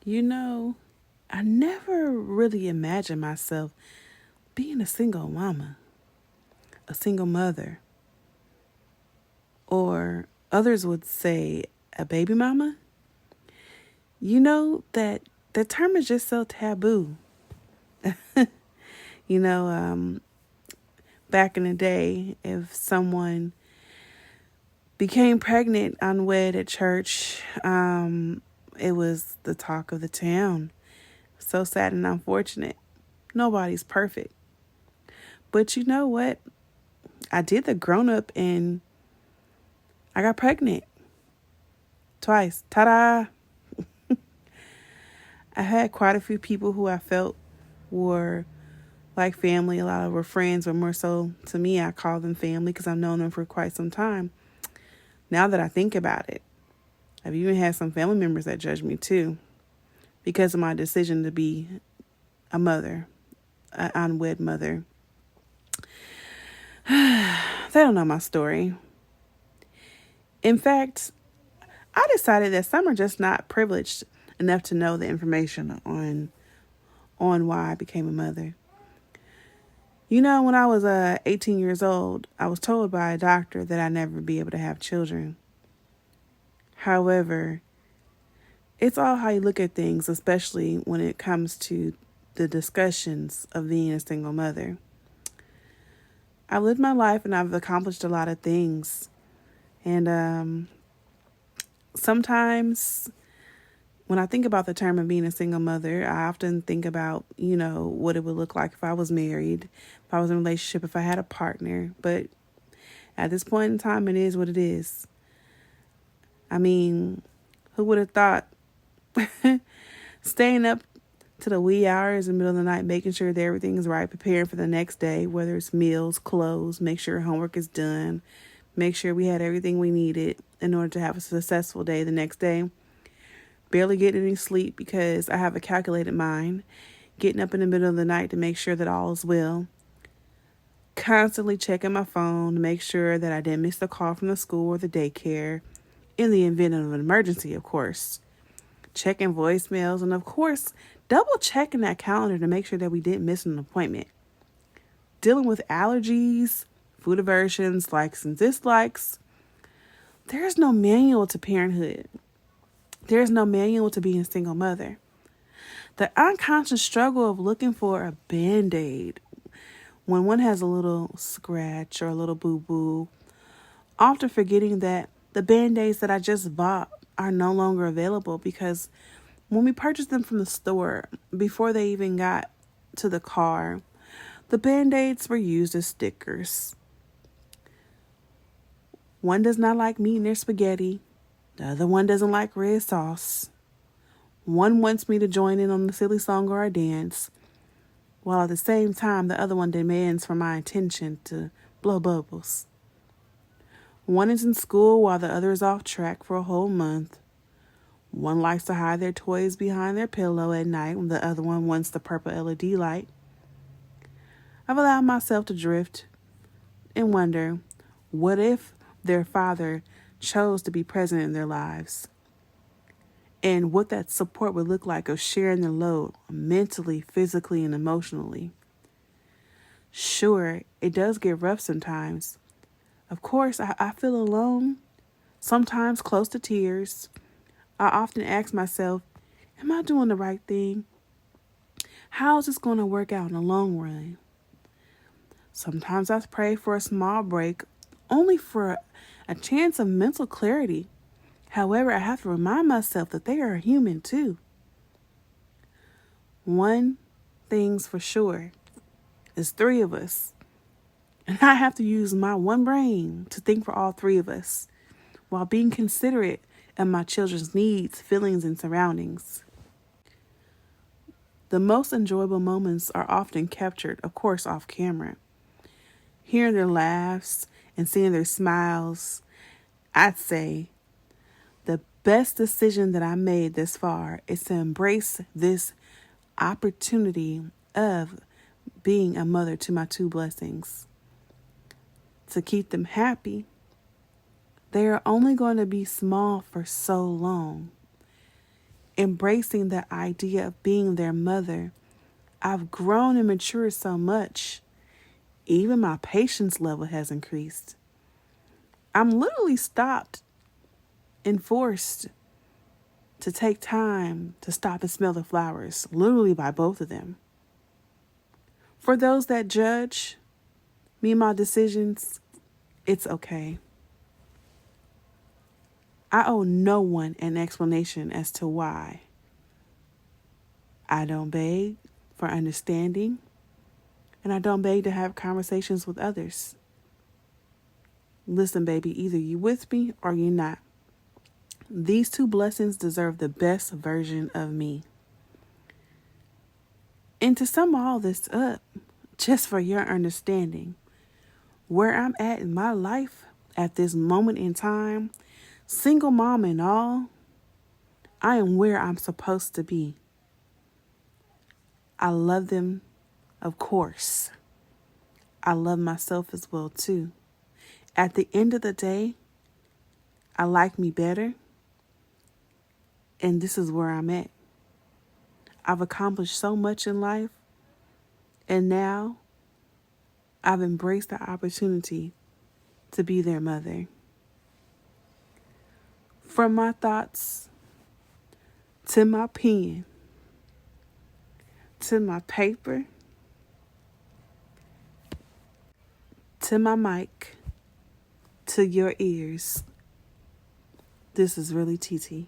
You know, I never really imagined myself being a single mama, a single mother, or others would say a baby mama. You know that the term is just so taboo. You know, back in the day, if someone became pregnant unwed at church, it was the talk of the town. So sad and unfortunate. Nobody's perfect. But you know what? I did the grown up and I got pregnant twice. Ta da! I had quite a few people who I felt were like family. A lot of were friends, but more so to me, I call them family because I've known them for quite some time. Now that I think about it, I've even had some family members that judge me too because of my decision to be a mother, an unwed mother. They don't know my story. In fact, I decided that some are just not privileged enough to know the information on why I became a mother. You know, when I was 18 years old, I was told by a doctor that I'd never be able to have children. However, it's all how you look at things, especially when it comes to the discussions of being a single mother. I've lived my life and I've accomplished a lot of things. And sometimes when I think about the term of being a single mother, I often think about, what it would look like if I was married, if I was in a relationship, if I had a partner. But at this point in time, it is what it is. I mean, who would have thought staying up to the wee hours in the middle of the night, making sure that everything is right, preparing for the next day, whether it's meals, clothes, make sure homework is done, make sure we had everything we needed in order to have a successful day the next day. Barely getting any sleep because I have a calculated mind. Getting up in the middle of the night to make sure that all is well. Constantly checking my phone to make sure that I didn't miss the call from the school or the daycare. In the event of an emergency, of course. Checking voicemails and, of course, double checking that calendar to make sure that we didn't miss an appointment. Dealing with allergies, food aversions, likes and dislikes. There's no manual to parenthood. There's no manual to being a single mother. The unconscious struggle of looking for a Band-Aid when one has a little scratch or a little boo-boo, often forgetting that the Band-Aids that I just bought are no longer available because when we purchased them from the store, before they even got to the car, the Band-Aids were used as stickers. One does not like meat in their spaghetti. The other one doesn't like red sauce. One wants me to join in on the silly song or a dance, while at the same time the other one demands for my attention to blow bubbles. One is in school while the other is off track for a whole month. One likes to hide their toys behind their pillow at night when the other one wants the purple LED light. I've allowed myself to drift and wonder, what if their father chose to be present in their lives? And what that support would look like of sharing the load mentally, physically, and emotionally. Sure, it does get rough sometimes. Of course, I feel alone, sometimes close to tears. I often ask myself, am I doing the right thing? How is this going to work out in the long run? Sometimes I pray for a small break, only for a chance of mental clarity. However, I have to remind myself that they are human too. One thing's for sure, it's three of us. And I have to use my one brain to think for all three of us while being considerate of my children's needs, feelings, and surroundings. The most enjoyable moments are often captured, of course, off camera. Hearing their laughs and seeing their smiles, I'd say the best decision that I made this far is to embrace this opportunity of being a mother to my two blessings. To keep them happy. They are only going to be small for so long. embracing the idea of being their mother, I've grown and matured so much. Even my patience level has increased. I'm literally stopped and forced to take time to stop and smell the flowers, literally by both of them. For those that judge me and my decisions, it's okay. I owe no one an explanation as to why. I don't beg for understanding, and I don't beg to have conversations with others. Listen, baby, either you with me or you're not. These two blessings deserve the best version of me. And to sum all this up, just for your understanding, where I'm at in my life at this moment in time, single mom and all, I am where I'm supposed to be. I love them, of course. I love myself as well, too. At the end of the day, I like me better, and this is where I'm at. I've accomplished so much in life, and now I've embraced the opportunity to be their mother. From my thoughts to my pen to my paper to my mic to your ears, this is really TT.